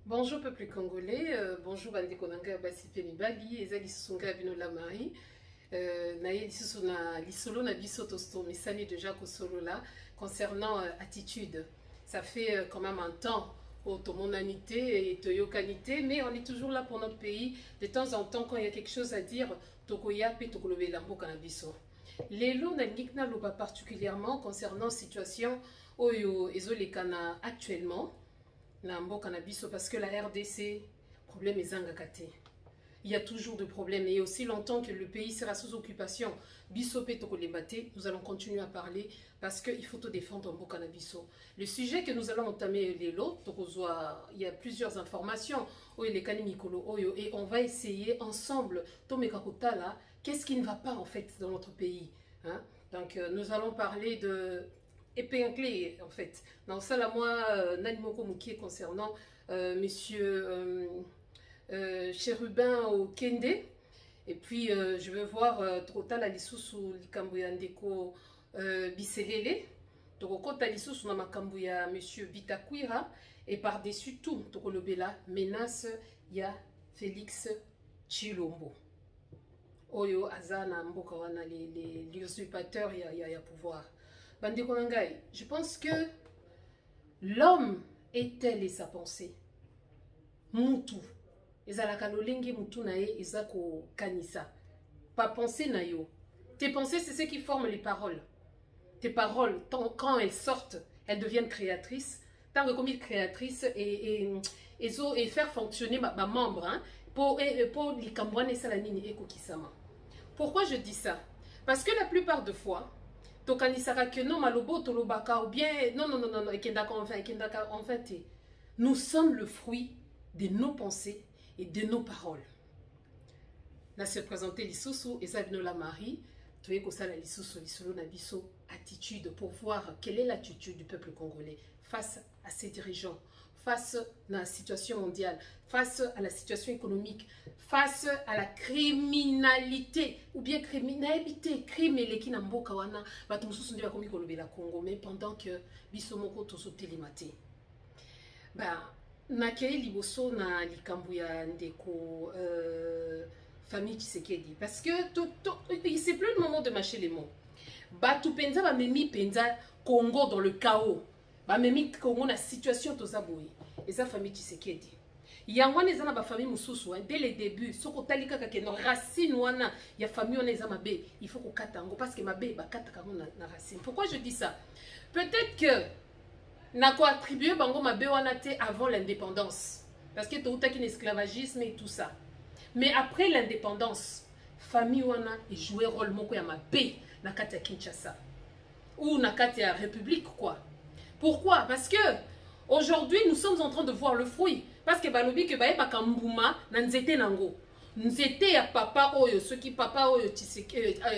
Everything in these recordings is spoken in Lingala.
Bonjour peuple congolais, bonjour bande konanga basi pe mibali, ezali sunga bino la mari. Naye lisusu na lisolo na biso tosto misali déjà ko solo là concernant attitude. Ça fait quand même un temps automonanité et toyokanité, mais on est toujours là pour notre pays. De temps en temps quand il y a quelque chose à dire, tokoya pe tokolobela mboka na biso. Lelo na ngikna loba particulièrement concernant situation oyo ezolekana actuellement. Na mboka na biso parce que la RDC, problème est zangakate. Il y a toujours de problèmes et aussi longtemps que le pays sera sous occupation, biso pe tokolembate, nous allons continuer à parler parce qu'il faut te défendre mboka na biso. Le sujet que nous allons entamer les lots, il y a plusieurs informations et on va essayer ensemble tomekakotala qu'est-ce qui ne va pas en fait dans notre pays, hein? Donc nous allons parler de épinglé en fait. Dans ça, là, moi, Nanimoko Moukié concernant monsieur Chérubin au Kende. Et puis, je veux voir Trota Lisusu Likambuya Ndeko Biselele. Tokota Lisusu Namakambuya monsieur Bitakwira. Et par-dessus tout, Tokolobela menace, il y a Félix Chilombo. Oyo Azana Mboka wana les usurpateurs, il y a pouvoir. Je pense que l'homme est tel et sa pensée. Moutou. Ezalaka lolenge moutou nae ezako kanisa. Pas penser na yo. Tes pensées, c'est ce qui forme les paroles. Tes paroles, quand elles sortent, elles deviennent créatrices. Tant que comme créatrice et faire fonctionner ma membre, hein, pour l'ikambouane salanini eko kisama. Pourquoi je dis ça? Parce que la plupart de fois, tokanisaka que non malobo tolobaka ou bien non en fait nous sommes le fruit de nos pensées et de nos paroles. Là se présenter lisusu et ça la Marie toye ko sala lisusu lisolo na biso attitude pour voir quelle est l'attitude du peuple congolais face à ses dirigeants, face à la situation mondiale, face à la situation économique, face à la criminalité, ou bien criminalité, crime et l'équipe n'amboka wana, batumususu ndiba komi kolobela la Congo, mais pendant que bisomoko toso télématé. Bah, nakei liboso na likambuya ndeko famille Tshisekedi, parce que c'est plus le moment de mâcher les mots. Batu penza ba memi penza Congo dans le chaos. Ba memi Congo na situation tozaboye. Et sa famille Tshisekedi. Yangwana ezana ba famille mususu dès le début soko talika ka keno racine wana ya famille wana ezama mabe, il faut ko katango parce que mabe ba kataka na racine. Pourquoi je dis ça? Peut-être que nako attribué bango mabe wana te avant l'indépendance parce que tout un esclavagisme et tout ça. Mais après l'indépendance, famille wana joué rôle moko ya mabe na kati ya Kinshasa ou na kati ya République quoi. Pourquoi? Parce que aujourd'hui nous sommes en train de voir le fruit. Parce que balobi que bae bakambouma na nzete nango. Nzete ya papa oyo, ceux qui papa oyo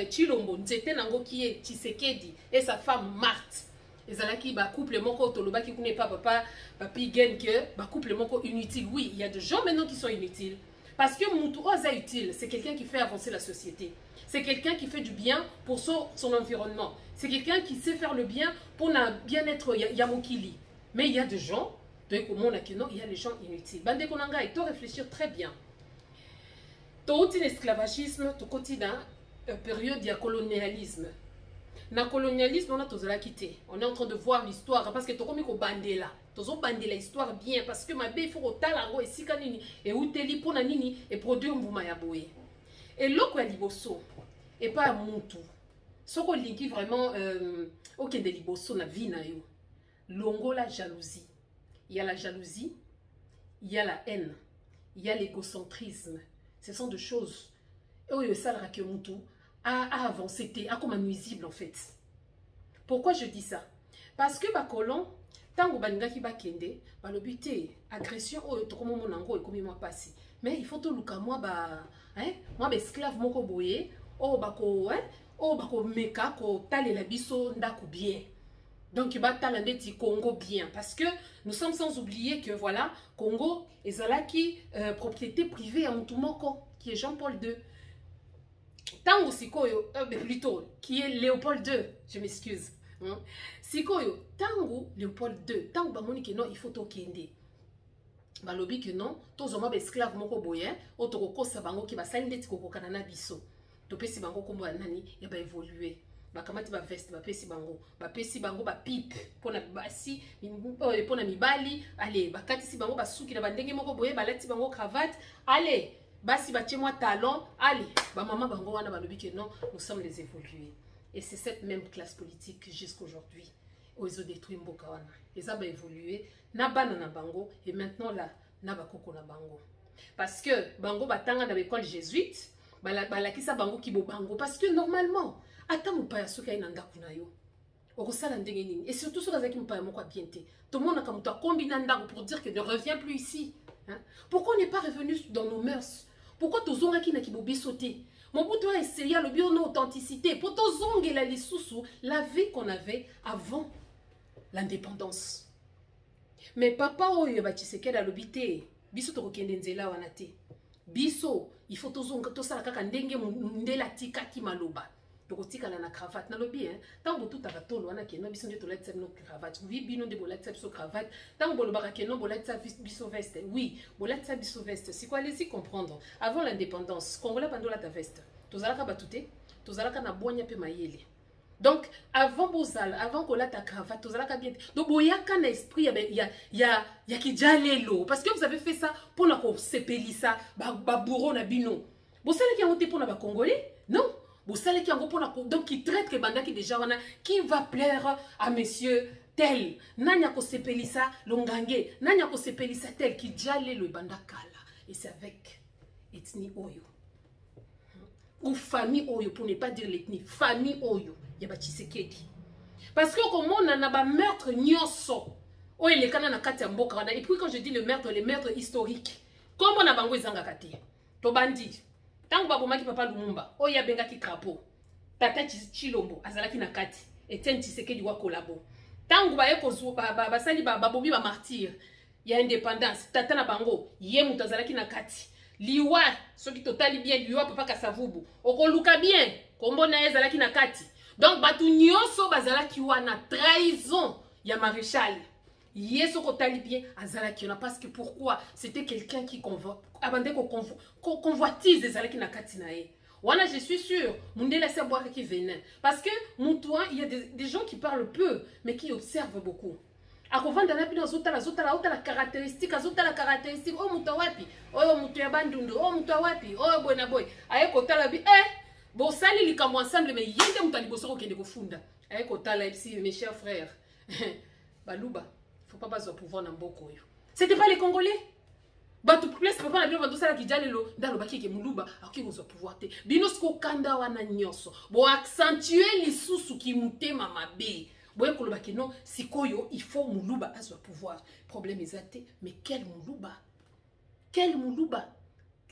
Chilombo, nzete nango qui est Tshisekedi et sa femme Marthe. Ezalaki ba couple moko toloba qui connaît pas papa papi gagne que ba couple moko inutile. Oui, il y a des gens maintenant qui sont inutiles. Parce que Moutou Oza utile, c'est quelqu'un qui fait avancer la société. C'est quelqu'un qui fait du bien pour son environnement. C'est quelqu'un qui sait faire le bien pour le bien-être Yamokili. Mais il y a des gens, il y a des gens inutiles. Bande Konanga, il faut réfléchir très bien. Tout l'esclavagisme, tout quotidien, période de colonialisme. Dans le colonialisme, on a tous la quitté. On est en train de voir l'histoire parce que tu comme ko bandela. Tozo bandela histoire bien parce que ma bé faut otalango et sikanini et outeli pona nini et produire mbuma ya boye. Et loko ya liboso et pas muntu. Soko linki vraiment OK de liboso na vie na yo. Longo la jalousie. Il y a la jalousie, il y a la haine, il y a l'égocentrisme. Ce sont des choses et ça le que muntu a avancé, a comme un nuisible en fait. Pourquoi je dis ça? Parce que bakolon tango balingaki bakende balobité agression oyo tokomo monango ekomi moi passé. Mais il faut tout luka moi moi esclave moko boye bako meka ko talela biso ndako bien. Donc il va talender Congo bien parce que nous sommes sans oublier que voilà Congo ezalaki propriété privée à Mutumoko qui est Jean-Paul II. Tango Sikoyo, plutôt, qui est Léopold II, je m'excuse. Sikoyo, Tango Léopold II, Tango Bamoni non, il faut tokende. balobi que non tozoma ba esclave moko boye otokokosa bango ki basali ndeti kokokana na biso topesi bango kombo nani ya ba évoluer bakamati ba veste bapesi bango ba pipe pona basi pona mibali allez bakatisi bango basuki na bandenge moko boye balati bango cravate allez basi batie moi talon allez ba maman bango wana balobi que non nous sommes les évolués et c'est cette même classe politique jusqu'aujourd'hui ils ont détruit mboka wana ils ont évolué na bana na bango et maintenant là na bakoko na bango parce que bango batanga na l'école jésuite balakisa bango kibo bango parce que normalement ata mopaya soki ayi na ndako na yo okosala ndenge nini et surtout soki azalaki mopaya moko bien te tomonaka moto akombi na ndako pour dire que ne reviens plus ici hein? Pourquoi on n'est pas revenu dans nos mœurs? Pourquoi tozongaki na kibobi sauté? Mobutu a essayé le bio authenticité pour tozongela lisusu la vie qu'on avait avant l'indépendance. Mais papa oyo ba Tshisekedi alobité biso tokokende nzela wana te. Biso il faut tozonga tosala kaka ndenge ndela tikaki maloba. Tokotikala na cravate na lobi hein. Tango tout akatolo wana keno biso nde tolatsa no cravate. Oui bino nde bolatsa biso cravate. Tango bolobaka keno bolatsa biso veste. Oui, bolatsa biso veste. C'est quoi laisser comprendre? Avant l'indépendance, Congolais bandola ta veste. Tozalaka batute, tozalaka na bonya pe mayele. Donc, avant Bozal, avant qu'on ait ta cravate, tout ça bien. Donc, il y a qu'un esprit, il y a qui l'eau. Parce que vous avez fait ça pour nous séparer ça, bourreau na bino. Vous savez qui a monté pour les Congolais? Non. Vous savez qui a monté pour nous. Donc, qui traite que banda qui déjà qui va plaire à monsieur tel. Nanya ko séparer ça, l'ongangé. Nanya ko séparer ça tel qui jale le banda kala. Et c'est avec ethnie Oyo. Ou famille Oyo, pour ne pas dire l'ethnie. Famille Oyo. Yaba Tshisekedi. Parce que comme on a ba meurtre nyonso. Oh il est kana na kati ya mboka wana. Et puis quand je dis le meurtre historique. Comme on a bango ezanga kati. To bandi. Tango babomaki papa Lumumba. Oh ya benga ki crapaud. Tata Chilombo azalaki na kati. Etienne Tshisekedi wa kolabo. Tango ba eko basali babobi ba martyr. Ya indépendance. Tata na bango. Ye mutu azalaki na kati. Liwa soki totali bien liwa papa Kasavubu. Okoluka bien. Kombo na ezalaki na kati. Donc, batu nyonso bazalaki wana trahison ya maréchal. Yeso kotali bien azalaki wana parce que pourquoi? C'était quelqu'un qui convoitise ezalaki na kati na ye. Wana je suis sûr, mundela se boire qui venin parce que mutuan il y a des gens qui parlent peu mais qui observent beaucoup. Akovanda na bino zotala caractéristique oh mutu wapi? Oh mutu ya bandundu, oh mutu wapi? Oh bona boy. Aye kotala bi bon, sali likambo ensemble, mais yende mutali bosoko kende kofunda. Aye kotala ici, mes chers frères. Baluba, faut pas baser au pouvoir na mboko yo. C'était pas les Congolais. Batu place papa na bio bando sala kijale lo ndalo baki ke muluba aki bozo pouvoir te. Bino sko kanda wana nyonso. Bo accentuer lisusu ki mutema mabe. Bo ekoloba ke non, sikoyo il faut muluba azo pouvoir. Problème ezate, mais quel muluba? Quel muluba?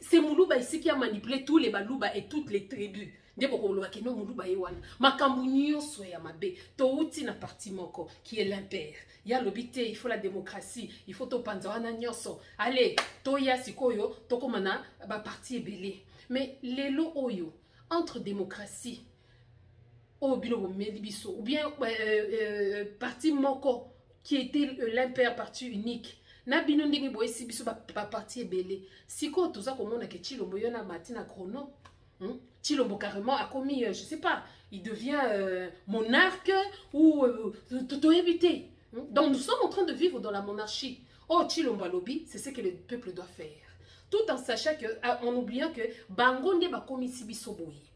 C'est Moulouba ici qui a manipulé tous les Balouba et toutes les tribus. Ndeboko no Moulouba ewana. Makambu nyonso ya mabe. Touti na parti moko qui est l'impère. Ya lobité, il faut la démocratie, il faut to panzawana nyonso. Allez, toya sikoyo, tokomana ba parti ebele. Mais lelo oyo entre démocratie ou bien parti moko qui était l'impère parti unique. Na bino ndenge boye si biso ba parti ebele siko toza komona ke Chilombo yona matina chrono Chilombo carrément a commis je sais pas il devient monarque ou tout éviter. Donc nous sommes en train de vivre dans la monarchie. Oh Chilombo lobby, c'est ce que le peuple doit faire. Tout en sachant que en oubliant que bango nde ba commis si biso boye.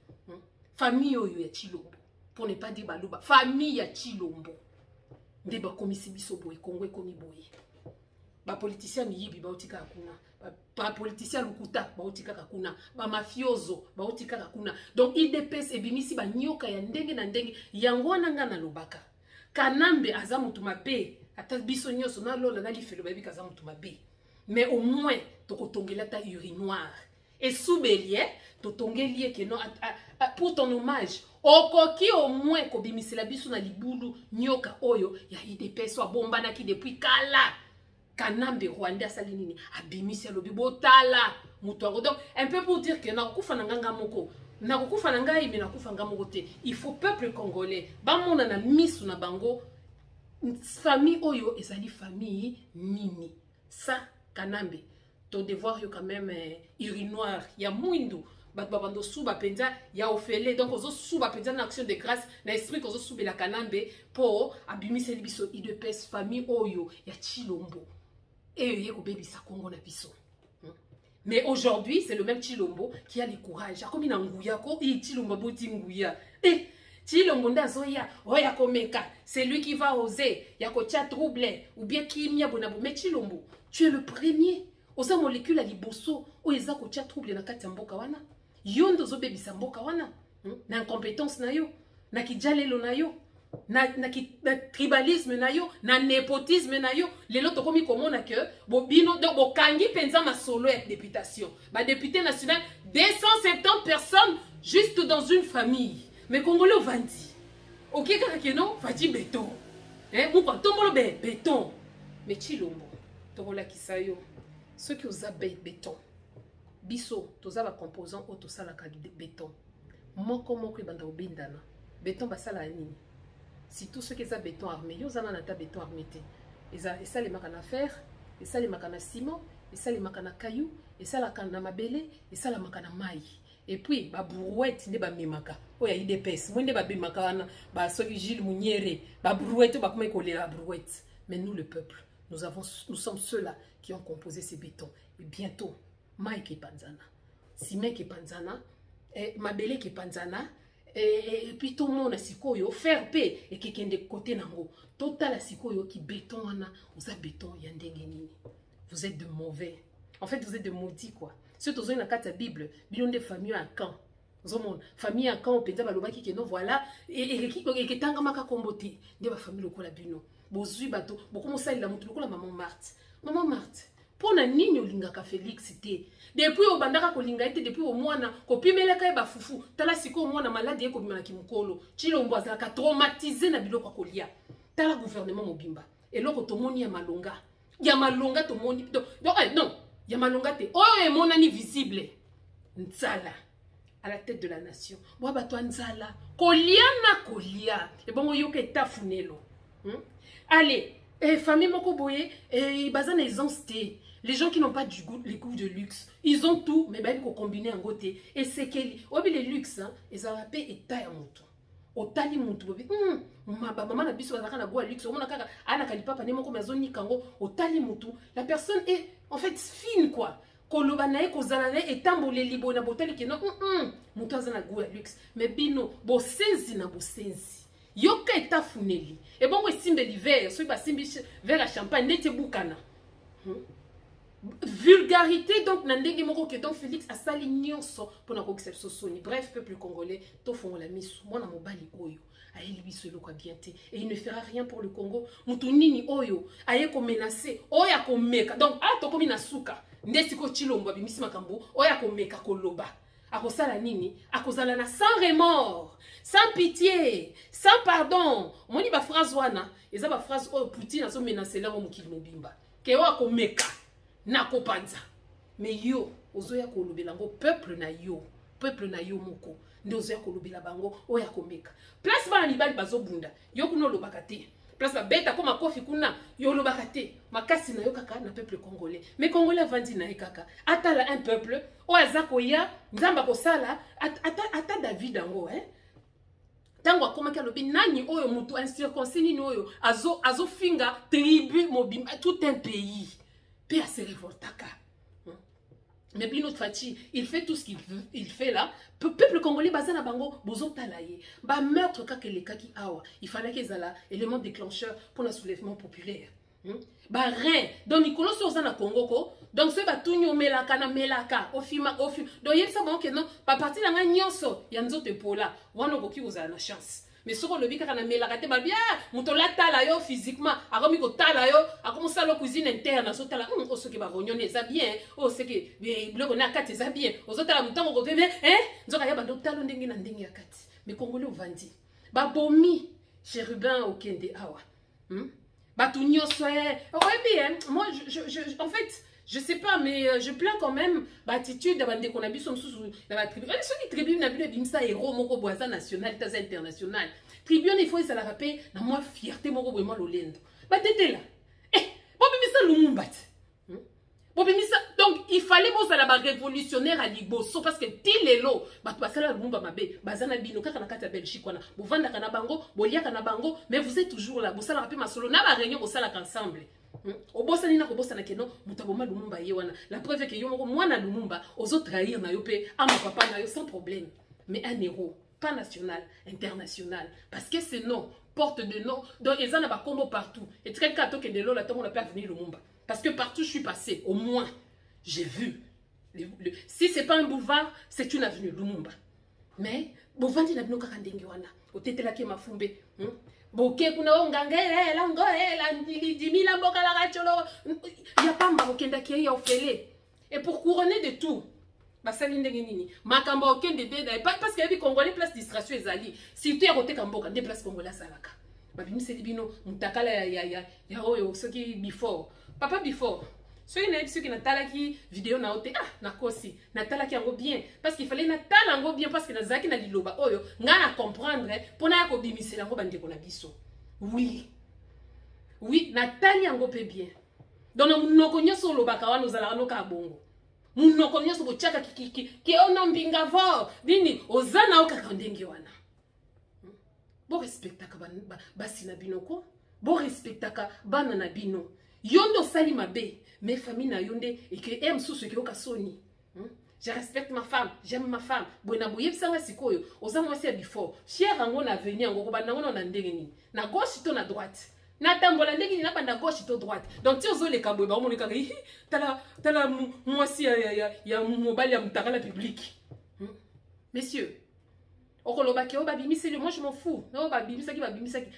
Famille oyo ya Chilombo pour ne pas dire baluba famille ya Chilombo nde ba commis si biso boye Congo komi boye. Ba politicien miyibi ba otika kuna ba politicien lukuta ba otika kuna ba mafioso ba otika kuna. Donc IDPS ebimisi ba nyoka ya ndenge na ndenge yango nanga na lobaka kanambe aza mutu mabe ata biso nyoso na lola na lifelo ba bika aza mutu mabe mais au moins tokotongela ta urinoir et soubelie totongeli ke non pour ton hommage okoki au moins ko bimisela biso na libulu nyoka oyo ya IDPS wa bombana ki depuis kala Kanambe Rwanda salinini abimisi lobi botala mutuango. Donc un peu pour dire que na kufa nanga moko na kufa nanga ibi na kufa ngamoko te. Il faut peuple congolais ba mona na misu na bango famille oyo ezali famille nini. Ça kanambe to devoir yo quand même urinoir ya mwindu babando suba penza ya ofele donc ozo suba penza na action de grâce na esprit ozo subela kanambe po abimise biso idepes famille oyo ya Chilombo et yeko bebisa Kongo na biso. Mais aujourd'hui, c'est le même Chilombo qui a le courage. Comme il a ngouya ko et Chilombo boti ngouya. Eh Chilombo ndazoya, oya komeka, c'est lui qui va oser. Yako tia trouble ou bien qui mia bonabo. Mais Chilombo, tu es le premier. Osa molécule à liboso, o eza ko tia trouble na kati mboka wana. Yondo zo bebisa mboka wana. Na incompétence na yo, na kijalelo na yo. Na tribalisme na yo, na népotisme na yo, lelo tokomi komona que bobino donc bokangi penza masolo ya députation. Ba député national 270 personnes juste dans une famille. Mais Congolais vandi. OK kaka keno fati béton. Hein, mon pas tombolo béton. Mais Chilombo, tokola kisayo. Ceux qui osa béton. Biso, toza ba composant o to sala ka béton. Moko banda obindana. Béton basala nini? Si tout ce qui est béton armé, ils ont un béton armé. Et ça les makana fer, et ça les makana ciment, et ça les makana caillou, et ça la makana mabele, et ça la makana maï. Et puis, ba brouette ne ba memaka. Oh ya idepes, moi ne ba bemaka na ba soki Gilles Mouniéré, ba brouette ba comment coller la brouette. Mais nous le peuple, nous sommes ceux-là qui ont composé ces bétons. Et bientôt, maï qui panzana, ciment qui panzana, et mabele qui panzana. Et puis tout le monde a sikoyo faire paix et qui de côté nango total a sikoyo qui béton wana vous avez béton yandengeni vous êtes de mauvais en fait vous êtes de maudits quoi surtout dans la carte Bible bilon de famille à camp zomon famille à camp penza baloba ki non voilà et qui tanga maka kombote de ba famille lokola bino bozui bato bokomo sala mutu lokola maman Marthe pona nini olingaka Félix te depuis au bandaka kolinga ete depuis au mwana kopimelaka ba fufu tala siko mwana malade eko bimana kimukolo Chilombo azalaka traumatisé na biloko kolia tala gouvernement mobimba eloko tomoni ya malonga tomoni donc non ya malonga te oyo emonani visible nzala à la tête de la nation moi bato nzala kolia et bon yoka etafunelo allez famille moko boye et bazana aisance. Les gens qui n'ont pas du goût, les goûts de luxe, ils ont tout, mais ben ils combiner en côté. Et c'est que les luxe, hein, ils ont appelé état à mon tour. Au tali mon tour, maman na biso bazaka na goût à luxe, on a kaka ana kalipapa ne moko mazoni kango au tali mon tour. La personne est en fait fine quoi. Kolobanae kozalane etambole libo na botali ke non mon tour na goût à luxe. Mais bino bo senzi na bo senzi. Yoka état funeli. Et bon, we simbe l'hiver, ceux qui simbe vers la champagne, n'était boukana. Vulgarité, donc, n'andenge moko que donc Félix a sali nyonso pour na exception soni. Bref, peuple congolais, to font la mise, moi na mobali oyo. Aye libi solo kwa bien te. Et il ne fera rien pour le Congo. Mutunini oyo. Aye ko menacé. Oya ko meka. Donc, to komi na suka. Ndesiko Chilombo bimisi makambo. Oya ko meka ko loba. Akosala nini, akozala na sans remords, sans pitié, sans pardon. Moni ba phrase wana, eza ba phrase o Poutine aso menacer la mokili mobimba. Ke o akomeka na kopanza. Mais yo, ozoya ko lobela ngo peuple na yo moko. Nde ozoya ko lobela bango o ya komeka. Place ba libali bazobunda, yo kuno lobaka te. Place ba beta ko makofi kuna, yo lobaka te. Makasi na yo kaka na peuple congolais. Mais congolais vandi na kaka. Atala un peuple o azakoya nzamba ko sala ata David ango tango akomaki alobi nani oyo mutu incirconcis nini oyo azo finga tribu mobimba tout un pays pe a se révoltaka. Mais Bino Fati, il fait tout ce qu'il fait là. Peuple congolais bazana bango bozo talaye. Ba meurtre kakeleka ki awa. Il fallait qu'ils aient l'élément déclencheur pour le soulèvement populaire. Ba rien. Donc Nicolas Sosa na Congo ko. Donc ce batunyo melaka na melaka ofima. Donc yel sa bon que non pas parti na nyonso yanzo te pola. Wana ko ki oza na chance. Mais ce qu'on le vit quand on a mis la raté mal bien, mon la tala yo physiquement, a remis au tala yo, a commencé à la cuisine interne, so tala, oh ce qui va rogner ça bien, oh ce qui le on a quatre ça bien, aux autres la mouton on revient, nous avons un talo ndenge na ndenge ya kati, mais congolais au vandi, ba bomi, chérubin au kende awa, ba tout nyoso, ouais bien, moi en fait. Je sais pas, mais je plains quand même l'attitude de qu'on a vu son sous la tribu. Ce qui tribu n'a vu ça héros mon boisa national, tas international. Tribu il faut ça la rappeler, na moi fierté mon moi l'olendo. Bah t'étais là. Bon mais ça lumumbat. Donc, il fallait que vous révolutionnaire à Liboso parce que Tilelo, mais vous êtes toujours là. Vous allez masolo, na ba réunion, vous allez ensemble. La preuve est que moi na Lumumba, aux autres trahir na yope, à mon papa na yo sans problème. Mais un héros, pas national, international. Parce que c'est non, porte de nom. Donc, ils en ont combo partout. Et très cato que de l'eau, là, tout le monde n'a pas venu Lumumba. Parce que partout je suis passé, au moins, j'ai vu. Si ce n'est pas un boulevard, c'est une avenue, Lumumba. Mais, boulevard, il y a des gens qui ont été au tétela qui m'a foumbé. Boké, kuna ongangere, la dimi, la boka, la racholo. Il n'y a pas Marokenda qui est offélé. Et pour couronner de tout, parce qu'il y a parce qu'il y a des Congolais place distraction et zali. Si tu es roté Kamboka, des places Congolais salaka. Babimi c'est bino, mutakala ya oyo, ce qui before. Papa before. Ceux qui n'ont pas vidéo na ote, na kosi, na tala qui ango bien. Parce qu'il fallait na tala ango bien parce que na zaki na liloba oyo, nga comprendre, pour na ko bimisi lango bande ko na biso. Oui. Oui, na tali ango pe bien. Donc no ko nyoso lobaka wana ozala no ka bongo. Muno ko nyoso bo chaka ki ono mbinga vo. Bini ozana okaka ndenge wana. Bo respectaka basi na binoko, bo respectaka bana na bino. Yondo sali mabe, mes familles na yonde et que aime sous ce qui est soni. Je respecte ma femme, j'aime ma femme. Bona boye sanga sikoyo, ozama wasi before. Fier ango na venir ango ba nango na ndenge ni. Na gauche to na droite. Na tambola ndenge ni na ba na gauche to droite. Donc ti ozo le kabwe ba mo le kaka tala mwasi ya mobile ya mtakala public. Messieurs, moi je m'en fous.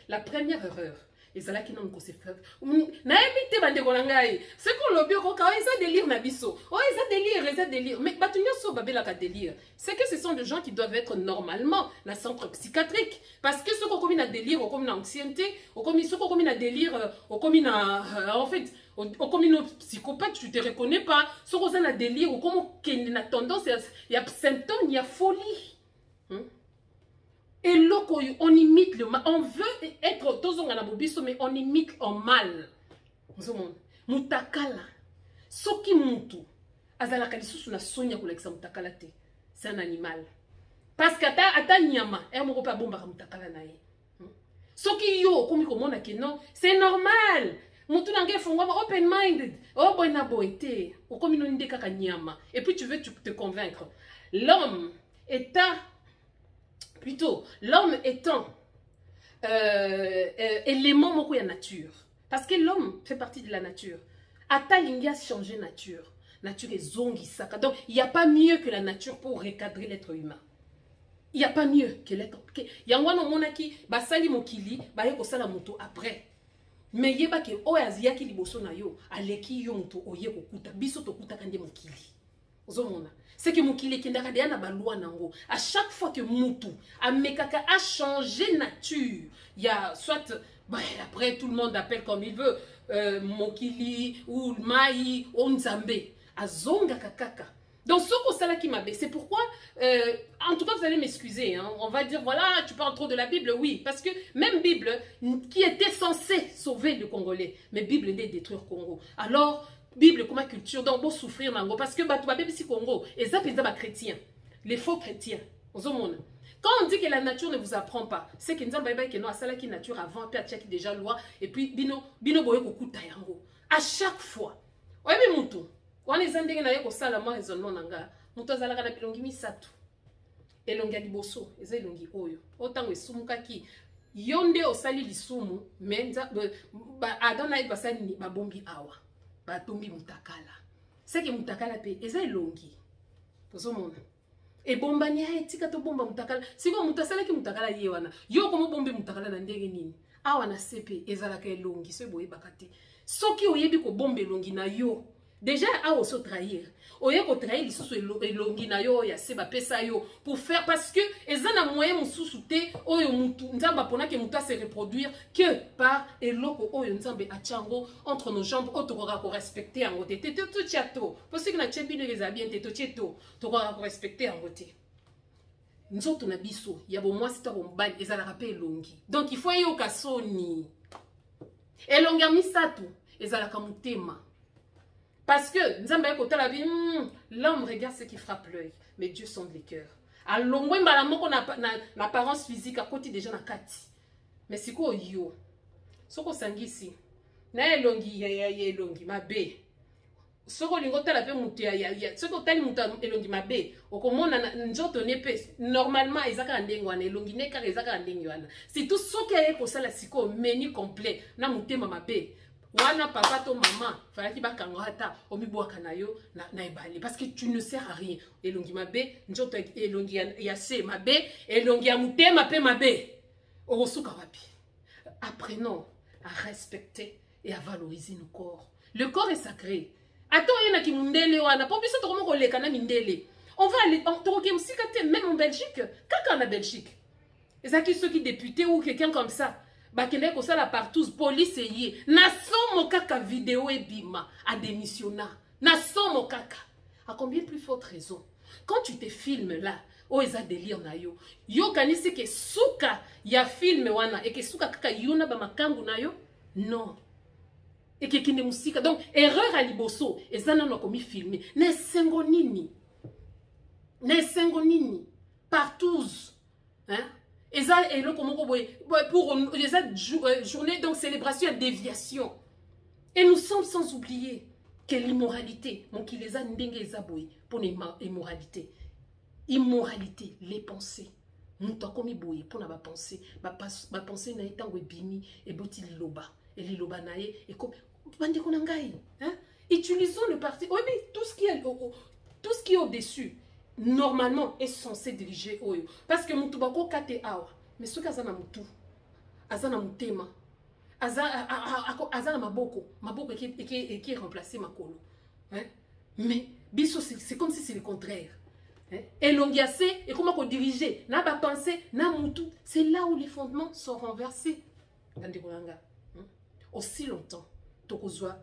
La première erreur. Et c'est là qui n'ont pas fait. C'est qu'on l'a bien ils délire nabiso. Oh, ils délire. Mais délire. C'est que ce sont des gens qui doivent être normalement dans le centre psychiatrique. Parce que ceux qui ont commis un délire, ont commis une anxiété, ceux qui ont commis un délire, ont commis en fait, ont commis un psychopathe, tu ne te reconnais pas. Ceux qui ont un délire, ou comme il y a tendance, il y a symptômes, il y a folie. Et là, on imite le mal. On veut être tous en abobiso, mais on imite en mal. Mutakala. Soki mutu. Azala kalisusu na sonya koleksa mutakala te. C'est un animal. Parce que ata nyama, et on pas bomba mutakala na ye. Soki yo, comme komona ke non, c'est normal. Mutu nange fongwa open minded. Oh boy na boité. O comme non inde kaka nyama. Et puis tu veux te convaincre. L'homme est plutôt, l'homme étant élément moko ya nature. Parce que l'homme fait partie de la nature. Ata linga changer nature. Nature est zongi saka. Donc, il n'y a pas mieux que la nature pour recadrer l'être humain. Il n'y a pas mieux que l'être. Il y a un monaki, basali mokili, bayeko sala moto après. Mais yeba ke oyazi ki liboso na yo, aleki yo moto oye kokuta, biso to kuta kande mokili. Ozomona. C'est que mokili kendaka de na balwa nango. À chaque fois que mutu amekaka a changé nature, il y a soit après tout le monde appelle comme il veut mokili ou mai ou nzambe azonga kakaka. Donc ce qu'on sala qui m'a c'est pourquoi en tout cas vous allez m'excuser hein, on va dire voilà tu parles trop de la Bible oui parce que même Bible qui était censée sauver le Congolais mais Bible n'est détruire Congo. Alors Bible comme culture donc bon souffrir nango parce que bah tu vas bien si Congo et ça c'est des chrétiens les faux chrétiens quand on dit que la nature ne vous apprend pas c'est que nous avons que non à ça qui nature avant puis à check déjà loi et puis bino boye kokuta yango à chaque fois ouais mais mutu on les andenge na yeko sala mo raisonnement nanga mutu azalaka na bilongi misatu elongi ya liboso eza elongi oyo otango esumukaki yonde osali lisumu menza adona basali ni babombi awa batombi mutakala c'est que mutakala pe eza elongi tozomona e bomba ni etika to bomba mutakala siko mutasala ki mutakala ye wana yo komo bombi mutakala na ndenge nini awa na sepe ezalaka elongi so boye bakati soki oyebi ko bomba elongi na yo déjà awa so trahir oye ko trahir lisusu elongi na yo ya seba pesa yo pour faire parce que ezana moyen mususu te oyo mutu nzamba pona ke mutu se reproduire que par eloko oyo nzambe achango entre nos jambes otokora ko respecter en côté te tout chateau parce que na chebino les bien te to cheto tokora ko respecter en côté nzoto na biso ya bo moi sita bombali ezala rappel elongi donc il faut yo kasoni elongi misatu ezala ka mutema. Parce que Nzamba côté la vie, l'homme regarde ce qui frappe l'œil, mais Dieu sonde les cœurs. Alors moi na apparence physique à côté déjà na kati. Mais c'est quoi yo? Soko sangisi. Na elongi ya elongi mabe. Soko lingo tala pe mutu ya soko tali mutu elongi mabe. Okomona njoto nepe normalement ezaka ndengo wana elongi neka ezaka ndengo wana. C'est tout ce qui est ko sala siko menu complet na mutema mabe. Wana papa to maman falaki bakanga hata omibwaka na yo na ebali parce que tu ne sers à rien. Elongi mabe njoto elongi ya se mabe elongi ya mutema pe mabe. Osuka wapi. Apprenons à respecter et à valoriser nos corps. Le corps est sacré. Attends, il y en a qui m'ondele wana. Pour plus de comment les kana mindele. On va aller en même en Belgique. Quand en Belgique, et ceux qui députés ou quelqu'un comme ça. Bakende ko sala partout police yé. Na somo kaka vidéo et bima à démissionna. Na somo kaka. À combien plus forte raison? Quand tu te filmes là, oh eza délire na yo. Yo kanisi ke suka ya film wana et que suka kaka yuna ba makangu na yo? Non. Et que kine musika. Donc erreur à liboso eza na komi filmer. Ne sengo nini. Ne sengo nini. Partout. Hein? Et ça, et là, pour les journée, donc célébration et déviation. Et nous sommes sans oublier que l'immoralité, mon qui les a n'dengue pour l'immoralité. Immoralité, les pensées. Nous t'en comme boy pour la pensée. Ma pensée n'a été bini et boti liloba. Et liloba nae et comme bande konangai. Hein? Utilisons le parti. Oui, mais tout ce qui est au-dessus. Normalement est censé diriger oyo parce que mutu bako kate awa mais ce kazana mutu azana mutema azana maboko qui est remplacé makolo hein mais biso c'est comme si c'est le contraire hein elongiase et comment qu'on diriger na ba penser na mutu c'est là où les fondements sont renversés ndandekolanga aussi longtemps tokozwa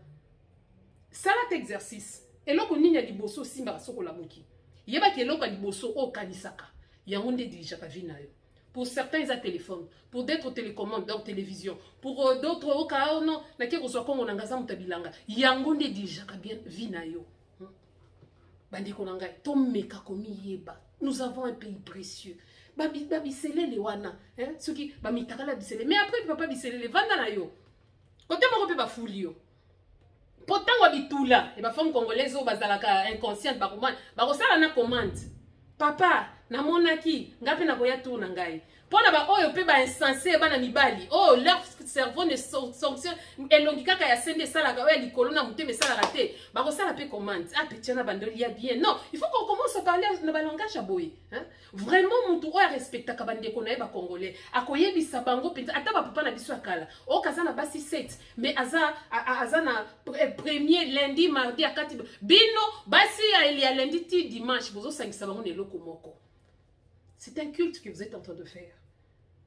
salat exercice et loko ninya liboso simba sokola muki yeba ke loka liboso o kanisaka yango nde dirijaka vi na yo. Pour certains ils ont téléphone, pour d'autres télécommandes donc télévision, pour d'autres au cas non na ke ko so kongo nangaza mutabilanga yango nde dirijaka bien vi na yo. Bandi konanga to meka komi yeba. Nous avons un pays précieux. Babi sele le wana hein ceux qui ba mitakala bisele mais après tu vas pas bisele le vanda na yo. Côté mo pe ba fuli yo. Pourtant wabitula et ba femme congolaise bazalaka inconsciente ba commande ba kosala na commande papa na monaki ngapi na koya tour na ngai pona ba oyo pe ba insensé ba na mibali oh leur cerveau ne fonctionne elongi kaka ya sende sala ka ya likolo na muteme sala raté ba kosala pe commande ah petiana bandoli ya bien non il faut qu'on commence à parler na ba langage aboy hein vraiment mutu oyo respecta ka bande ko na ba congolais akoyebisa bango pe ata ba papa na biso akala o kazana basi 7 mais azana premier lundi mardi akati bino basi il y a lundi ti dimanche bozo sangisa bango ne loko moko. C'est un culte que vous êtes en train de faire.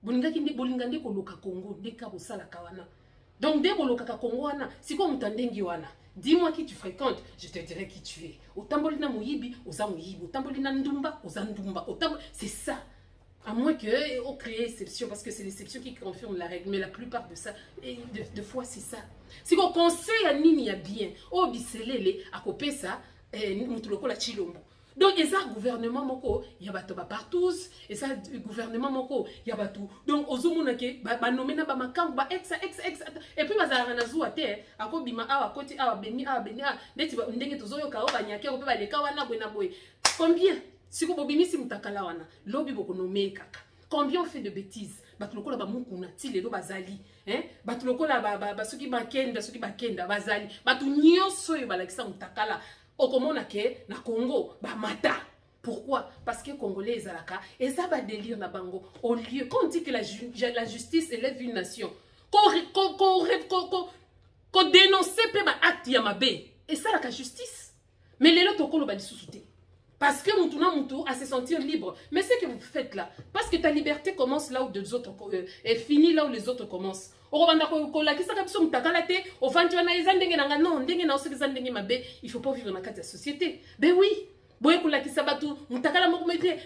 Bolingande ko loka Congo ndeka bosala kawana. Donc dès boloka ka Congo wana, si ko mutandengi wana, dis-moi qui tu fréquentes, je te dirai qui tu es. Otambolina moyibi, oza moyibi, otambolina ndumba, oza ndumba, c'est ça. À moins que on crée exception parce que c'est l'exception qui confirme la règle, mais la plupart de ça de fois c'est ça. Si on conseille à nini ya bien, o biselele akope ça, mutuloko la chilombo. Donc, il y a un gouvernement moko, il y a bateau partout, et ça gouvernement moko, il y a bateau. Donc, aux omunake, ba nommé na ba makang, ba ex, et puis bazara na zuwa te, ako bima awa koti awa beni, neti ba ndenge tozoyo ka ba nyake, ba leka wana bwena boy. Combien? Si ko bobimi si mutakala wana, lobi boko nommé kaka. Combien on fait de bêtises? Batuloko la ba mukuna ti lelo bazali, hein? Batuloko la ba soki bakenda bazali. Batu nyonso yo balakisa mutakala. Au Comona ke na Congo ba mata. Pourquoi? Parce que Congolais ezalaka et ça va délire na bango au lieu quand on dit que la justice élève une nation qu'on dénoncer pe ba acte ya mabe et ça la justice mais les autres kolo ba dissouté parce que mutu à se sentir libre mais ce que vous faites là parce que ta liberté commence là où les autres et finit là où les autres commencent. Il faut pas vivre dans la société. Ben oui. Il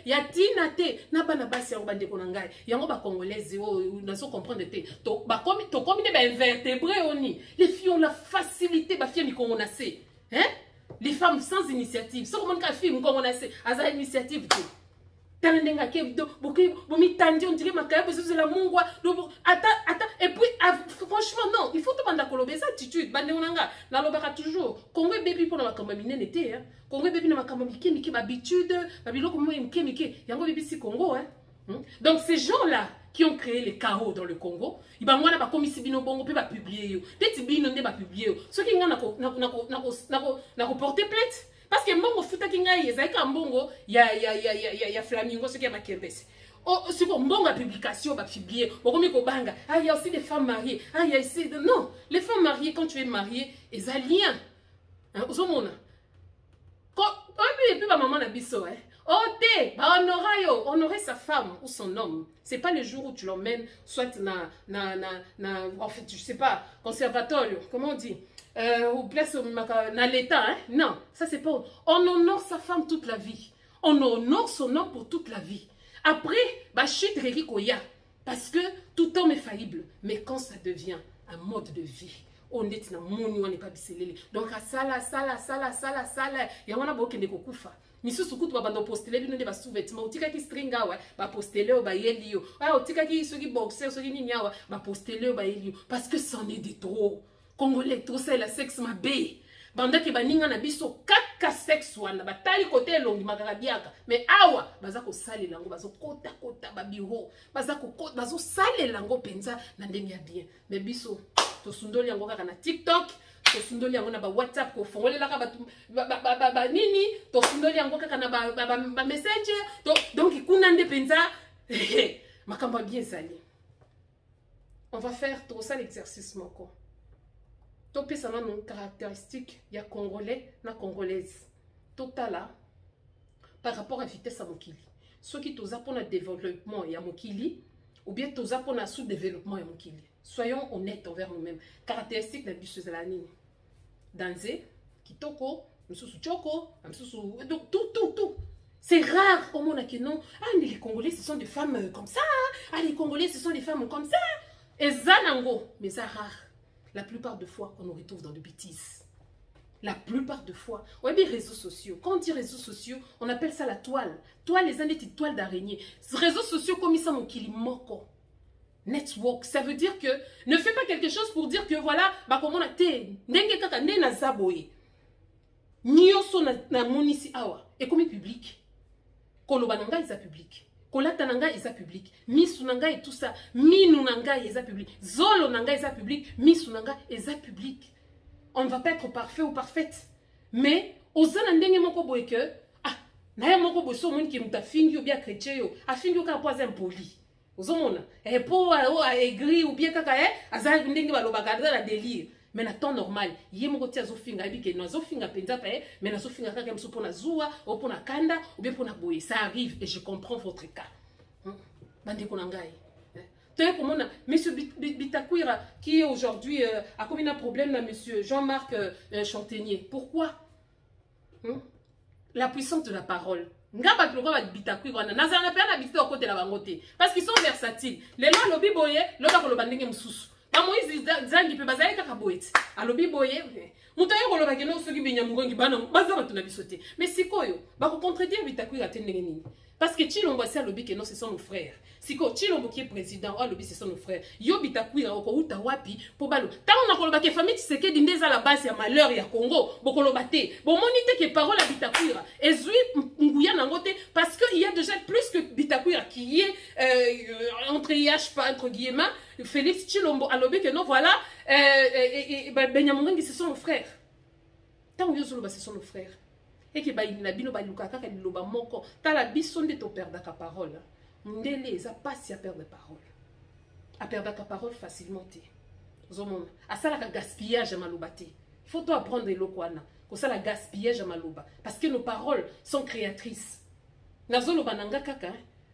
y a tinate na bana basi ya bande konangai. Yango ba congolaise na so comprendre te. To comme des invertébrés oni. Les filles ont la facilité ba fia mi kongonase. Hein? sans initiative. Ce qu'on a fait, on a fait, à initiative. Et puis franchement non, il faut te prendre la cette attitude. Toujours Congo baby pour la camamine n'était Congo baby na makamamike habitude babilo comme mike yango baby si Congo donc ces gens là qui ont créé les chaos dans le Congo, ils ba mwana ba komisi bino bongo pe ba publier yo. Teti bino ne ba publier yo. Ceux qui ngana na porter plainte. Parce que mbongo futa kingai ezaka mbongo ya flamingo ce qui est ma kembesi. Oh c'est bon mbongo la publication va publier. Bokomi ko banga. Ah il y a aussi des femmes mariées. Ah il y a ici non, les femmes mariées quand tu es marié, ils ont lien. Hein, osomona. Quand et puis ma maman na biso oh bah honorer sa femme ou son homme. C'est pas le jour où tu l'emmènes soit en fait je sais pas conservatoire, comment on dit ou place dans l'état, hein? Non, ça c'est pas. On honore sa femme toute la vie. On honore son homme pour toute la vie. Après, bah chute Koya. Parce que tout homme est faillible. Mais quand ça devient un mode de vie, on est dans mon on n'est pas bicelé. Donc à sala. Il y a un qui est kokufa. Misu sukutu babando posteler bino de ba sous-vêtements. Otika ki stringa wa ba posteler ba yelio. Ah otika ki soki boxer soki ninya wa ba posteler ba yelio. Parce que c'en est de trop. Congolais, tout ça, la sexe ma bé. Banda ki baninga na biso kaka sexe wana batali côté longi makarabiaka. Mais awa bazako sale lango bazo kota ba biro. Bazako bazo sale lango penza na ndenge ya bien. Mais biso to sundoli yango kaka na TikTok, to sundoli yango na ba WhatsApp ko fongolela ka ba nini, to sundoli yango kaka na ba message. Donc ikuna nde penza makamba bien sali. On va faire tout ça l'exercice moko. Topé ça une caractéristique, il y a Congolais, na Congolaise. Total par rapport à la vitesse à Mokili. Ceux qui tous pour le développement et à Mokili, ou bien tous pour le sous-développement et Mokili. Soyons honnêtes envers nous-mêmes. Caractéristique de la bus de la ligne. Danser, Kitoko, Moussou Tchoko, donc tout. C'est rare au monde que non. Ah, mais les Congolais, ce sont des femmes comme ça. Ah, les Congolais, ce sont des femmes comme ça. Et Zanango, mais ça rare. La plupart de fois, on nous retrouve dans des bêtises. La plupart de fois. On a des réseaux sociaux. Quand on dit réseaux sociaux, on appelle ça la toile. Toile, les années, toile d'araignée. Réseaux sociaux comme ça, mon kilimoko. Network, ça veut dire que ne fais pas quelque chose pour dire que voilà, bah comment on a été. Nenge kaka ne na zaboye. Nyoso na monisi awa. Et comme public. Kolobananga, ils public. Kolata nanga isa public, misu nanga et tout ça, minu nanga isa public, zolo nanga isa public, misu nanga isa public. On ne va pas être parfait ou parfaite, mais aux anandenge moko boye que ah na moko boye so mon ki muta fingi ou bien chrétien yo, a fingi ka poise impoli. Ozomona, et pour aigri ou bien kaka aza ndenge baloba garder la délire. Mais na temps normal, yé moko tia zo finga bike na zo finga penza pa mais na zo finga kaka mso pona zuwa ou pona kanda ou bien pona boye, ça arrive et je comprends votre cas. Bande konangai. Tenez pour moi, monsieur Bitakwira qui aujourd'hui a commis un problème là, monsieur Jean-Marc Chantenier. Pourquoi? La puissance de la parole. Parce qu'ils sont versatiles. Les lois lobby boye, l'autre koloba ndenge msusu. Na Moïse zangi pe bazali kaka boyeti. Alobi boye. Muto yo koloba keno soki binya mungongi bana bazaba tuna bisote. Mais sikoyo, ba ko contredire Bitakwira tendenge nini? Parce que Chilombo c'est alobi que non ce sont nos frères. Siko Chilombo qui est président, alobi ce sont nos frères. Yo Bitakwira oko uta wapi po balo. Ta on a koloba ke famille Tshisekedi ndeza la base ya malheur ya Congo, bokoloba te. Bon monite que parole à Bitakwira. Ezui nguya nangote parce que il y a déjà plus que Bitakwira qui est entre IH pas entre guillemets Félix Chilombo alobi que non voilà Benyamungi ce sont nos frères. Tant que yo ce sont nos frères. Et que na bino ba luka kaka liloba moko tala biso nde to perdre ka parole ndele za passe à perdre parole à perdre ka parole facilement te zomona asala ka gaspillage maloba te faut toi apprendre lokwana ko sala gaspillage maloba parce que nos paroles sont créatrices nazoloba nanga kaka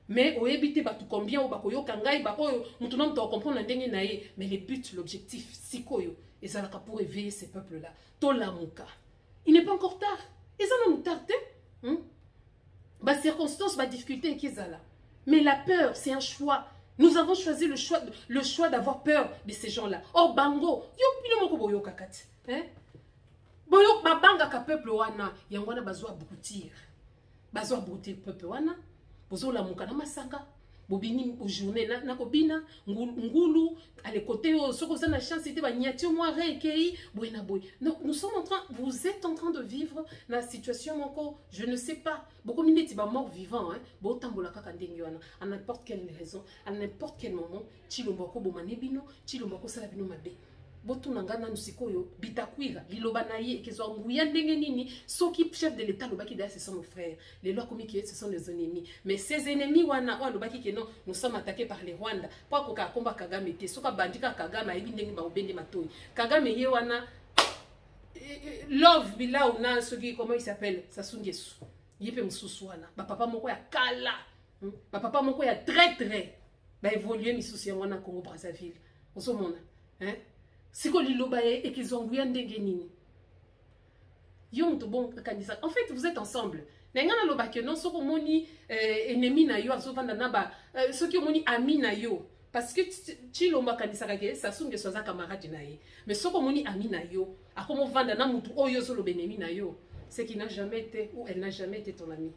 mais oyebite ba tout combien o ba koyoka ngai ba oyo mutu na mto comprendre ndenge na ye mais le but l'objectif sikoyo ezala ka pour éveiller ces peuples là to lamuka il n'est pas encore tard. Ils en ont tardé. Bah, circonstances, bah, difficulté qui là. Mais la peur, c'est un choix. Nous avons choisi le choix d'avoir peur de ces gens-là. Oh, bango. Yo, kakati. boyo babanga ka peuple wana yangwana bazwa broutir peuple wana bozola mukana masanga bobini journée na kobina ngulu à les côtés soko za na chance était ba niatio moi rekei boyna boy. Nous sommes en train, vous êtes en train de vivre la situation encore, je ne sais pas beaucoup minutes ba mort vivant hein bo tambola kaka ndenge wana à n'importe quelle raison à n'importe quel moment chilomboko bomane bino chilomboko sala bino mabe botunanga na nusikoyo bitakwira liloba na ye ekezwa nguya ndenge nini soki chef de l'état lobaki d'ailleurs ce sont nos frères les lois comme qui ce sont nos ennemis mais ces ennemis wana wa lobaki que non nous sommes attaqués par les Rwanda pas ko ka komba Kagame te soka bandika Kagame ayibi ndenge ba obende matoyi Kagame ye wana love bila una soki comment il s'appelle Sassou Nguesso yepe mususu wana ba papa moko ya kala ba papa moko ya très ba évoluer misusu ya wana Congo Brazzaville osomona hein siko liloba et qu'ils ont rien ndenge nini yo muto bon kanisa en fait vous êtes ensemble nengana loba que non soko moni ennemi na yo azovanda na ba soki moni ami na yo parce que chilomba kanisa kake Sassou Nguesso za camarade na ye mais soko moni ami na yo akomo vanda na mutu oyo zo loba ennemi na yo c'est qui n'a jamais été ou elle n'a jamais été ton ami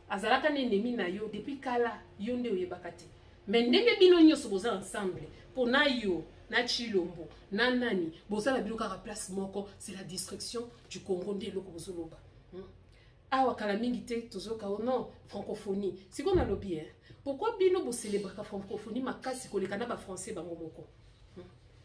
azalaka na ennemi na yo depuis kala yo nde oyebakati mais ndenge bino nyoso boza ensemble pour na yo na Chilombo, na nani, boza la biloka place moko, c'est la destruction du Congo nde loko bozoloba. Awa kalamingite tozoka non francophonie. Si qu'on a lobby hein. Pourquoi bino bo célébrer la francophonie makasi koleka na ba français bango moko.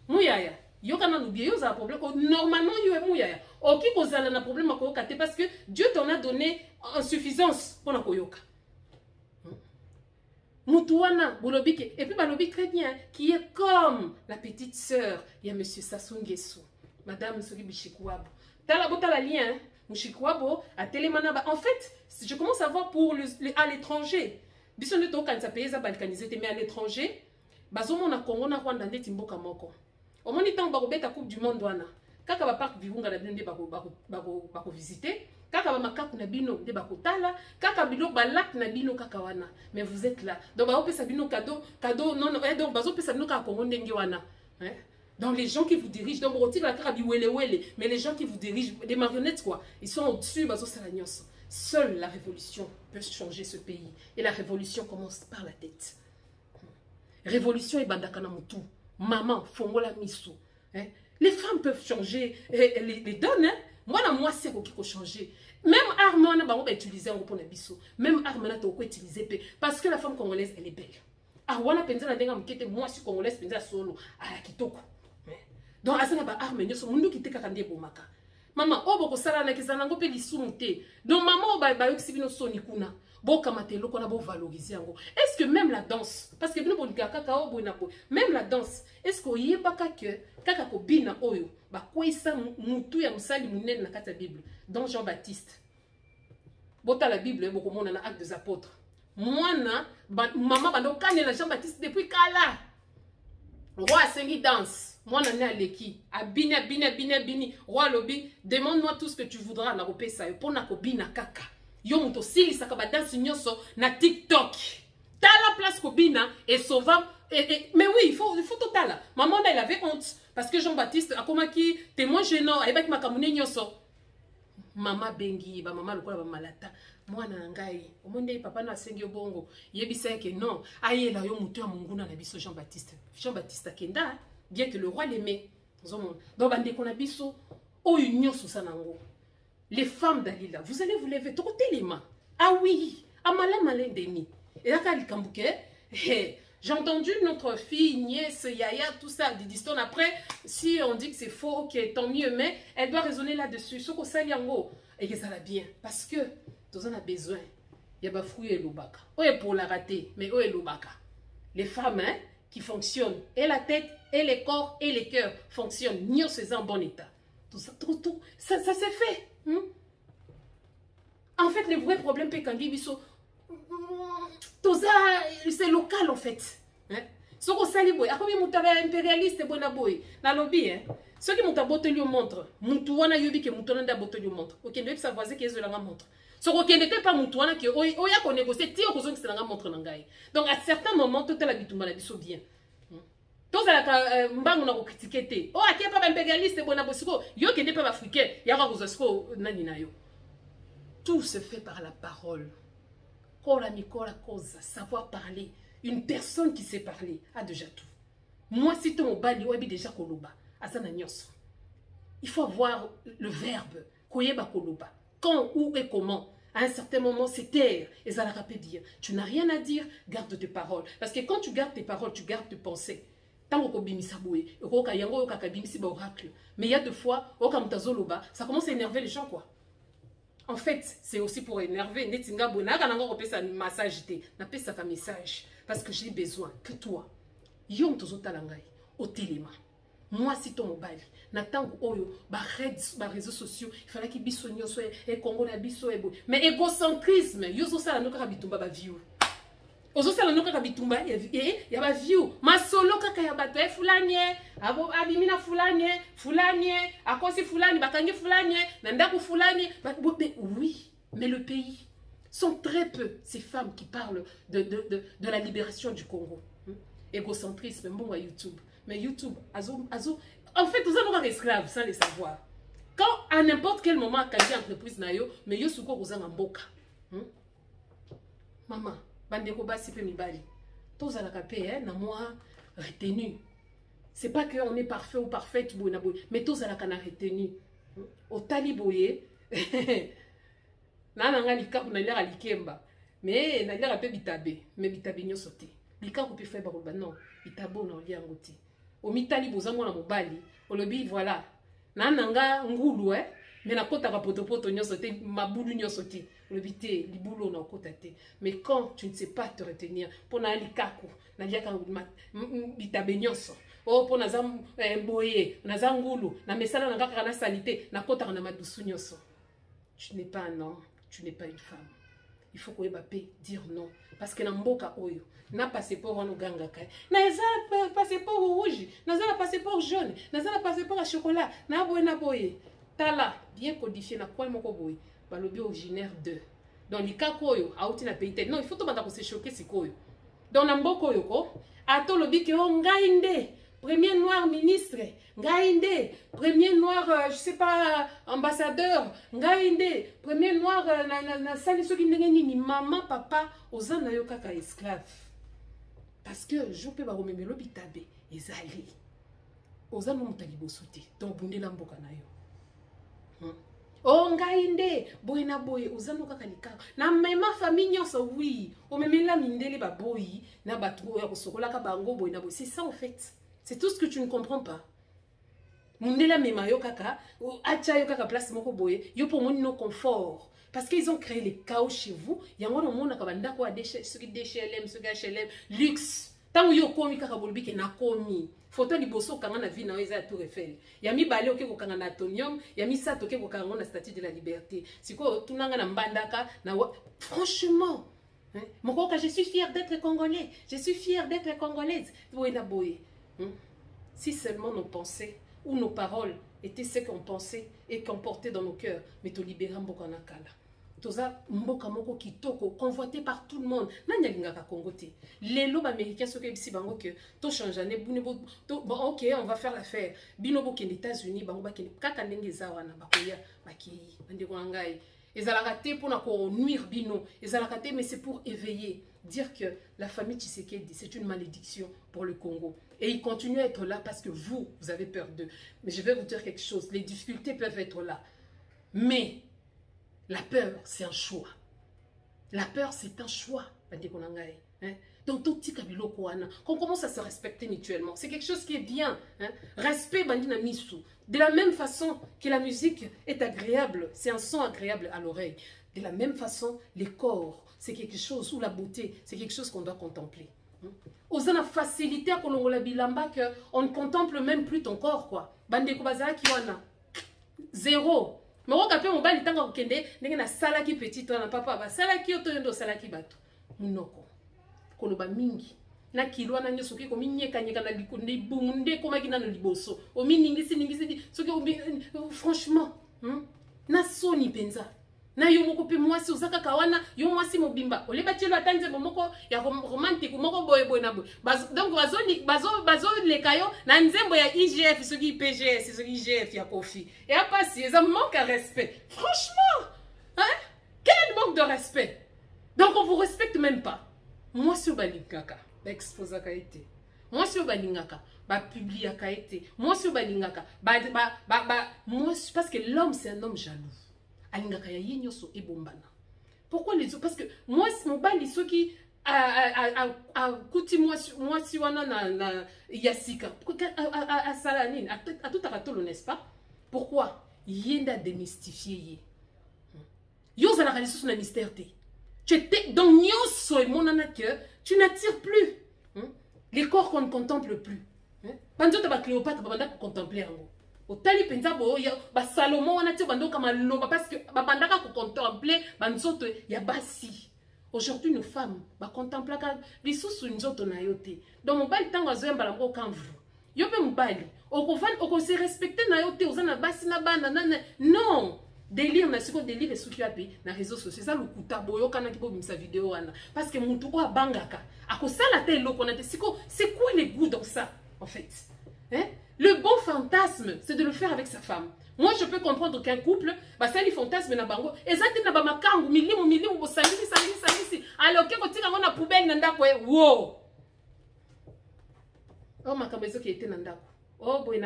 Muyaya, yo kana lobby yo za problème normalement yo e muyaya. Oki kozala na problème akoyoka te parce que Dieu t'en a donné en suffisance pour na koyoka. Moutouana, Bolobike, et puis Balobi très bien, qui est comme la petite sœur, il y a monsieur Sassou Nguesso, madame Sogi Bichikouabo. T'as la lien, Mouchikouabo, à Télémanaba. En fait, je commence à voir pour à l'étranger. Bisson de Tokan, ça paye ça balkanisé, mais à l'étranger, Bazomo na Congo na Rwanda nde Timboka moko. Au moment où Barobeta Coupe du Monde, Wana, Kaka ba parc Virunga la Binde Bako visiter. Kaka ba makaku na bino de bakotala kaka bilo ba lac na bino kaka wana mais vous êtes là donc ba opesa bino cadeau non donc bazo pesa bino ka Congo ndenge wana hein donc les gens qui vous dirigent donc rotire la karabi wele mais les gens qui vous dirigent des marionnettes quoi ils sont au-dessus bazo salagnos seule la révolution peut changer ce pays et la révolution commence par la tête révolution et bandaka na mutu maman fongola misu hein les femmes peuvent changer les donnes hein moi c'est qu'il faut changer. Même arme on a utiliser pour les bisous. Même arme on a utiliser parce que la femme congolaise elle est belle. Ah wana penza na denga mkete moi si congolaise penza solo ah kitoko. Donc asana ba arme nyoso mundu kiteka kandie bomaka. Maman oboko sala na kizana ngo pe lisumute. Donc maman ba yoksibino soni kuna. Boka matelo kona bo valoriser ngo. Est-ce que même la danse parce que bino bolika kaka obo na bo même la danse est-ce que yebaka que kaka ko bina oyo ba kwisa mutu ya musali munene na kata Bible dans Jean-Baptiste. Bota la Bible boko mona na Actes des Apôtres. Mwana maman bando kanela Jean-Baptiste depuis kala. Roi sengi danse. Mwana ne aleki. Bini. Roi lobi demande-moi tout ce que tu voudras na repesa yo pona ko bina kaka. Yo muto sili sakaba danse nyoso na TikTok. T'as la place ko bina et sauvant mais oui, il faut total. Maman elle avait honte parce que Jean-Baptiste a comme qui témoin gênant avec ma kamune nyoso. Mama bengi ba mama lokola ba malata. Mwana ngai. Omonde papa na sengi bongo. Yebisa ke non. Aye la yo mutu ya munguna na biso Jean-Baptiste. Jean-Baptiste akenda bien que le roi l'aimait. Donc bande ko na biso o nyoso sanango. Les femmes d'Alila, vous allez vous lever trotter les mains. Ah oui, amala malin demi. Et là quand il kambouke, j'ai entendu notre fille, nièce, Yaya, tout ça, des distances. Après, si on dit que c'est faux, ok, tant mieux, mais elle doit raisonner là-dessus. Ce qu'on sait, et que ça va bien. Parce que, nous en a besoin. Il y a des fruits et l'obaka. Oui, pour la rater, mais oui, l'obaka. Les femmes, hein, qui fonctionnent, et la tête, et les corps, et les cœurs fonctionnent. Nous sommes en bon état. Tout ça, ça s'est fait. En fait, le vrai problème, c'est quand c'est local en fait. Ce qu'on sait, c'est que impérialiste bon aboy. Na lobby hein. Ce qui monta botelio montre. Mutuana yobi que mutuana botelio montre. OK, ne pas voisin que la montre. Ce qu'on n'était pas mutuana que oya ko négocier tio ko zongi la montre nangai. Donc à certains moments tout la bitumba la biso bien. tous à la mbangu na critiquer oh aké pas impérialiste bona bosiko yo kende pas africain ya ka kozosiko nani na yo. Tout se fait par la parole. Kola mikola cause, savoir parler. Une personne qui sait parler a déjà tout. Moi si ton bali wabi déjà koloba asana nyos. Il faut avoir le verbe koyeba koloba. Quand, où et comment. À un certain moment, c'est taire. Et ça l'a dire. Tu n'as rien à dire, garde tes paroles. Parce que quand tu gardes tes paroles, tu gardes tes pensées. Mais il y a deux fois, ça commence à énerver les gens, quoi. En fait, c'est aussi pour énerver. Message. Parce que j'ai besoin que toi, au téléma. Moi, si ton mobile, n'attends pas réseaux sociaux, il fallait qu'il biso nyoso et Congo na biso ebo. Mais égocentrisme, yoso sala no kaka bitumba ba view. Ozo sala no kaka bitumba ya ba view. Ma solo kaka ya bato e fulanye, abo abimina fulanye, fulanye, akosi fulanye, bakangi fulanye, nandaku fulanye. Oui, mais le pays sont très peu ces femmes qui parlent de la libération du Congo. Égocentrisme, bon à YouTube. Mais YouTube, en fait, vous avez un esclave sans le savoir. Quand à n'importe quel moment, quand il y a une entreprise, mais vous avez un boka. Maman, bandeko basi pe mibali. Tous à la capé, na moi retenu. C'est pas qu'on est parfait ou parfaite, mais tous à la cana retenu. Au taliboye, nanga likapu na lera likemba. Mais na lera pe bitabe, mais bitabe nyo sauté. Likapu pe faire baroba non, bitabo na liangoti. Au mitali bozamo na mobali olobi voilà nananga ngulu mais na kota ka potopoto nyoso te mabulu nyoso te olobi te libulo na kota te. Mais quand tu ne sais pas te retenir pona likaku na liaka bitabe nyoso oh pona zam boye na zangulu na mesala na kaka na salité na kota na madusu nyoso, tu n'es pas un homme, tu n'es pas une femme. Il faut qu'on ait dire non. Parce que dans mboka oyo, na passeport en Uganda, na passeport rouge, na passeport jaune, na passeport à chocolat, na boye. Tala, bien codifié, na quoi moko boye. Balobi originaire de. Dans les cas koyo, a outi na pays tête. Non, il faut tout se choquer si koyo. Dans na mboko yo ko, ato lobi ke on ngainde. Premier noir ministre, Ngaïnde, premier noir, je sais pas, ambassadeur, Ngaïnde, premier noir, na sali soki ndenge maman, papa, ozana yo kaka esclave. Parce que je peux pas remettre le bitabe, ezali. Ozana mutali bosote, donc bunde la mboka na yo. Oh Ngaïnde, boy na boy, ozana kaka likaka. Na mema famille nyonso oui, o memela mindele ba boy, na batu ya kosokola ka bango boy na boy, c'est ça en fait. C'est tout ce que tu ne comprends pas. Mundela mema yo kaka, acha yo kaka place moko boye, yo pour mon no confort. Parce qu'ils ont créé les chaos chez vous. Yango no mona ka banda ko déchet, ce qui DHLM, ce qui HLM, luxe. Tant yo komi kaka bolbi ke na komi. Photo liboso kanga na vie na eza Tour Eiffel. Yami bale oke ko kanga na Atonium, yami sato ke ko kanga na Statue de la Liberté. Siko tunanga na mbandaka na franchement, mokoka je suis fière d'être congolais. Je suis fière d'être congolaise. Boye na boye. Si seulement nos pensées ou nos paroles étaient ce qu'on pensait et qu'on portait dans nos cœurs, mais to libérer mboka na kala. Toza mboka moko kitoko convoité par tout le monde. Nanya lingaka kongote. Les lobes américains sont comme si bango que to change année bon OK, on va faire l'affaire. Binobo qui les États-Unis bango ba ki kaka ndenge zawa na bakoya baki ndeko ngai. Ezalaka te pour na ko nuire bino. Ezalaka te mais c'est pour éveiller. Dire que la famille Tshisekedi, c'est une malédiction pour le Congo. Et ils continuent à être là parce que vous avez peur d'eux. Mais je vais vous dire quelque chose. Les difficultés peuvent être là. Mais la peur, c'est un choix. La peur, c'est un choix. Donc, tout petit kabilo koana, qu'on commence à se respecter mutuellement. C'est quelque chose qui est bien. Respect bandina misu. De la même façon que la musique est agréable, c'est un son agréable à l'oreille. De la même façon, les corps, c'est quelque chose, ou la beauté, c'est quelque chose qu'on doit contempler. Osana facilité à kolongola bilamba qu'on ne contemple même plus ton corps, quoi. Bande kubazala ki wana. Zéro. Mais on kapé mon bali tanga kokende, ndenge na salaki petit na papa ba salaki otoyondo salaki bato. Munoko. Koloba mingi. Na kilwa na nyoso ki ko minyeka nyeka na likunde bumunde ko makina no liboso. O miningisi ningisi soki franchement, na soni penza. na yo moko pe mwasi ozaka kawana yo mwasi mobimba oleba tielo atanze bomoko ya romantique moko boye boye na boye donc bazo leka yo na nzembo ya IGF soki PGS soki IGF ya Kofi et a pas si ça manque à respect franchement hein quel manque de respect donc on vous respecte même pas mwasi obalingaka ba exposa ka été mwasi obalingaka ba publier ka été mwasi obalingaka mwasi parce que l'homme c'est un homme jaloux. Alingaka ya yenyoso e bombana. Pourquoi les autres? Parce que moi mon bali ceux qui a kuti moi si wana na yasika a salanine a tout aratolo n'est-ce pas? Pourquoi? Yenda démystifier ye. Yo za la réalisation na mystère té. Tu étais dans nyoso et monana que tu n'attires plus. Les corps qu'on ne contemple plus. Bando ta ba Cléopâtre banda pour contempler en otali penza bo ya ba Salomon wana te bando kama loba parce que ba bandaka ko contempler banzoto ya basi. Aujourd'hui nos femmes ba contempler ka lisusu nzoto na yote. Donc mobali tango azoyamba lango kanvu. Yo pe mobali oko se respecter na yote ozana basi na bana non. Délire na siko délire et souki api na réseaux sociaux ça le kuta boyo kana ki bimisa vidéo wana parce que mutu o abangaka akosala te eloko na te siko c'est quoi le goût dans ça en fait hein? Le bon fantasme, c'est de le faire avec sa femme. Moi, je peux comprendre qu'un couple, bah ça, les fantasmes na bango, ezati na ba makangu, milimu, bo salisi. Alors que kotika ngona poubelle na ndako, wow. Oh makabezo qui était na ndako. Oh boy.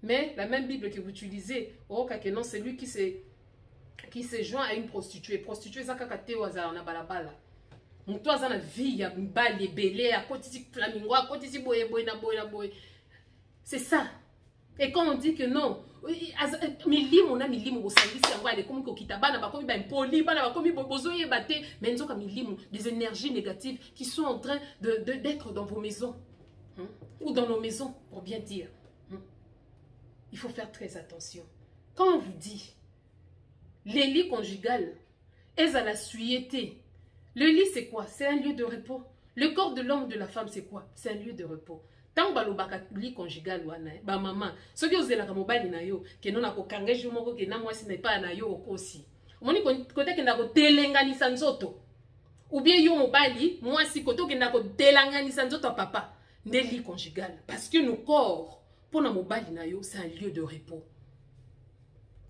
Mais la même Bible que vous utilisez, oh non, c'est lui qui se joint à une prostituée. Prostituée ça kakate waza na balabala. Muto aza na vie ya mbali belé à kotisi flamingo, à kotisi boy. C'est ça. Et quand on dit que non, milimu bosangisi yango ale komi kokita bana bakomi ba impoli bana bakomi bozo yebate mais nzoka milimu des énergies négatives qui sont en train d'être dans vos maisons ou dans nos maisons pour bien dire. Il faut faire très attention. Quand on vous dit les lits conjugales, elles à la suyeté. Le lit c'est quoi? C'est un lieu de repos. Le corps de l'homme de la femme c'est quoi? C'est un lieu de repos. Tant balobaka li conjugal wana ba maman soki ozela ka mobali na yo ke nona ko kangeji moko ke na mwasi na pa na yo okosi omoni kote ke ndako telenganisa nzoto ou bien yo mobali mwasi kote ke ndako telanganisa nzoto papa nde li conjugal parce que nos corps pour na mobali na yo c'est un lieu de repos.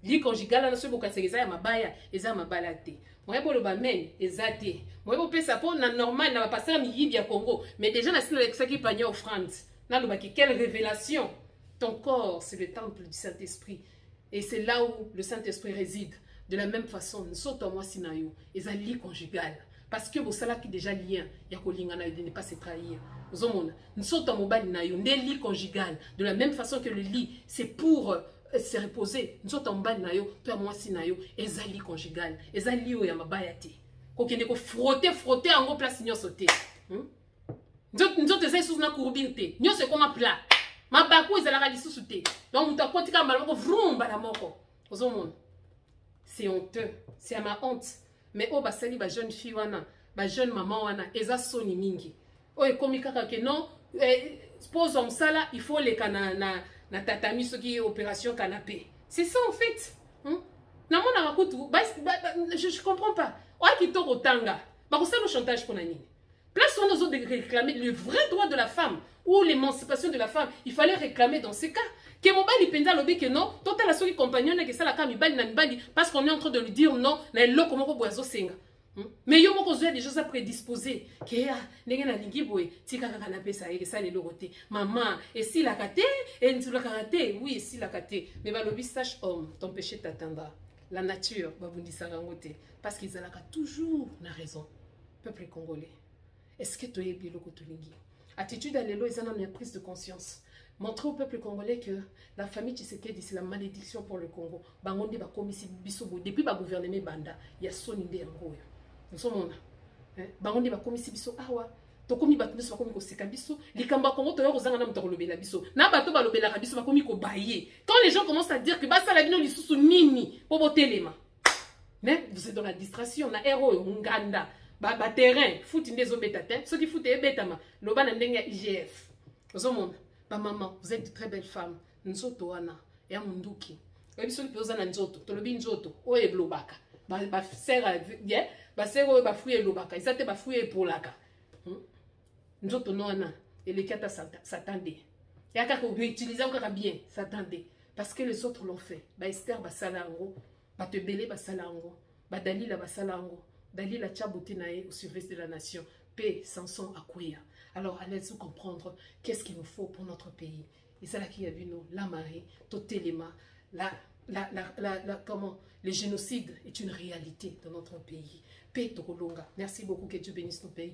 Li conjugal na so boka sekeza ya mabaya eza mabala te. Moi bo loba men ezate. Moi bo pesa po na normal na ba passer mi yibi ya Congo mais déjà na sino avec ça qui panya offrande. Na loba ki quelle révélation. Ton corps c'est le temple du Saint-Esprit et c'est là où le Saint-Esprit réside. De la même façon, nous sommes moi sinayo ezali conjugal parce que bo sala ki déjà lien ya kolinga na de ne pas se trahir. Nous sommes en mobile nayo ne lit conjugal de la même façon que le lit c'est pour se reposer. Nous sommes en bas nayo toi moi sinayo ezali conjugal ezali o ya mabaya te kokende ko frotter en gros place nyo sauter nzoto ezali sous na courbir te nyo se koma plat mabaku ezalaka lisusu te donc muta kotika mbala ko vrumba la moko ozomona c'est honteux c'est à ma honte mais oh basali ba jeune fille wana ba jeune maman wana eza soni mingi oh ekomi kaka ke non pose en sala il faut les na tatami soki opération canapé c'est ça en fait na mona rakutu je comprends pas oh qui to rotanga ba ko le chantage pour nani place on nous de réclamer le vrai droit de la femme ou l'émancipation de la femme il fallait réclamer dans ces cas que mobali penza lobi que non tota la soki compagnon que ça la ka mibali na mibali parce qu'on est en train de lui dire non na loko moko boazo senga. Mais yo moko zoya des choses à prédisposer que ndenge na lingi boy tika kaka na pesa et ça les loroté maman et si la kate et tu la karaté oui si la kate mais ba lobi sache homme ton péché t'attendra la nature ba bundisa ngote parce qu'ils alaka toujours na raison peuple congolais est-ce que tu es bien loko tolingi attitude à l'élo ils en ont une prise de conscience. Montrer au peuple congolais que la famille Tshisekedi c'est la malédiction pour le Congo. Bangonde ba komisi bisobo depuis ba gouvernement banda ya soninde yango. Nous sommes bangonde ba komisi biso awa to komi ba biso ba komi ko seka biso likamba Congo to yo zanga na mutako lobela biso na bato ba lobela ka biso ba komi ko baye. Quand les gens commencent à dire que ba sala bino lisusu nini po botelema. Mais vous êtes dans la distraction na héros nganda ba terrain foot ndezo betata ceux qui foot e betama loba na ndenge ya IGF. Nous sommes ba maman, vous êtes de très belles femmes. Nzoto wana ya munduki. Ebiso li peoza na nzoto, tolobi nzoto, o eblobaka. basera bien basera oyo bafuye elobaka eza te bafuye epolaka nzoto no wana eleki ata satan de ya kaka outilize kaka bien satan de parce que les autres l'ont fait Esther basala yango bato ebele basala yango Dalila basala yango Dalila tia beauté na ye au service de la nation paix Samson akweya. Alors allez-vous comprendre qu'est-ce qu'il nous faut pour notre pays. Et c'est là qu'il y a vu nous la Marie totelema comment le génocide est une réalité dans notre pays. Paix Tokolonga. Merci beaucoup, que Dieu bénisse nos pays.